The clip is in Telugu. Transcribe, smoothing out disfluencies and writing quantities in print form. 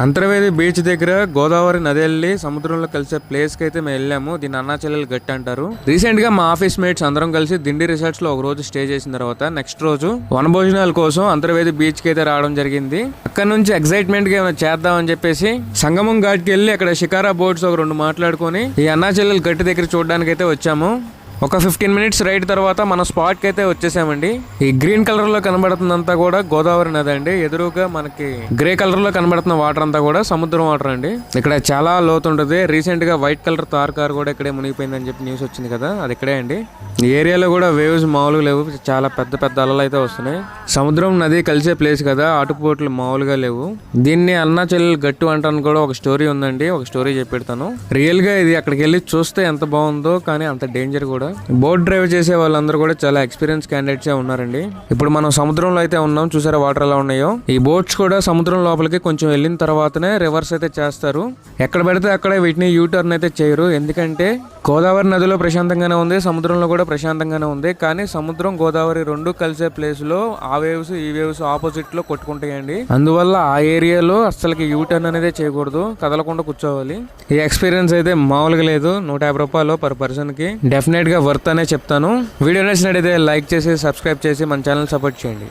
అంతర్వేది బీచ్ దగ్గర గోదావరి నది వెళ్ళి సముద్రంలో కలిసే ప్లేస్ కి అయితే మేము వెళ్ళాము. దీన్ని అన్నాచెల్లెలు గట్టి అంటారు. రీసెంట్ గా మా ఆఫీస్ మేట్స్ అందరం కలిసి దిండి రిసార్ట్స్ లో ఒక రోజు స్టే చేసిన తర్వాత నెక్స్ట్ రోజు వనభోజనాల కోసం అంతర్వేది బీచ్ కి అయితే రావడం జరిగింది. అక్కడ నుంచి ఎక్సైట్మెంట్ గా ఏమైనా చేద్దామని చెప్పేసి సంగమం ఘాట్ కి వెళ్ళి అక్కడ షికారా బోట్స్ ఒక 2 మాట్లాడుకొని ఈ అన్నాచెల్లెలు గట్టి దగ్గర చూడడానికి అయితే వచ్చాము. ఒక 15 మినిట్స్ రైడ్ తర్వాత మన స్పాట్ కి అయితే వచ్చేసామండి. ఈ గ్రీన్ కలర్ లో కనబడుతుందంతా కూడా గోదావరి నది అండి. ఎదురుగా మనకి గ్రే కలర్ లో కనబడుతున్న వాటర్ అంతా కూడా సముద్రం వాటర్ అండి. ఇక్కడ చాలా లోతు ఉంటుంది. రీసెంట్ గా వైట్ కలర్ తార్ కార్ కూడా ఇక్కడే మునిగిపోయిందని చెప్పి న్యూస్ వచ్చింది కదా, అది ఇక్కడే అండి. ఈ ఏరియాలో కూడా వేవ్స్ మామూలుగా లేవు, చాలా పెద్ద పెద్ద అలలు అయితే వస్తున్నాయి. సముద్రం నది కలిసే ప్లేస్ కదా, ఆటుపోట్లు మామూలుగా లేవు. దీన్ని అన్నాచెల్లెలు గట్టు అంటాను కూడా ఒక స్టోరీ ఉందండి, ఒక స్టోరీ చెప్పెడతాను. రియల్ గా ఇది అక్కడికి వెళ్ళి చూస్తే ఎంత బాగుందో, కానీ అంత డేంజర్ కూడా. బోట్ డ్రైవ్ చేసే వాళ్ళందరూ కూడా చాలా ఎక్స్పీరియన్స్ క్యాండిడేట్స్ ఉన్నారండి. ఇప్పుడు మనం సముద్రంలో అయితే ఉన్నాం, చూసారా వాటర్ ఎలా ఉన్నాయో. ఈ బోట్స్ కూడా సముద్రం లోపలికి కొంచెం వెళ్ళిన తర్వాతనే రివర్స్ అయితే చేస్తారు. ఎక్కడ పెడితే అక్కడే వీటిని యూటర్న్ అయితే చేయరు. ఎందుకంటే గోదావరి నదిలో ప్రశాంతంగానే ఉంది, సముద్రంలో కూడా ప్రశాంతంగానే ఉంది. కానీ సముద్రం గోదావరి రెండు కలిసే ప్లేస్ లో ఆ వేవ్స్ ఈ వేవ్స్ ఆపోజిట్ లో కొట్టుకుంటాయండి. అందువల్ల ఆ ఏరియాలో అసలుకి యూటర్న్ అనేది చేయకూడదు, కదలకుండా కూర్చోవాలి. ఈ ఎక్స్పీరియన్స్ అయితే మామూలుగా లేదు. 150 రూపాయలు పర్ పర్సన్ కి. డెఫినెట్ గా వర్త్ అనే చెప్తాను. వీడియో నచ్చినట్టయితే లైక్ చేసి సబ్స్క్రైబ్ చేసి మన ఛానల్ సపోర్ట్ చేయండి.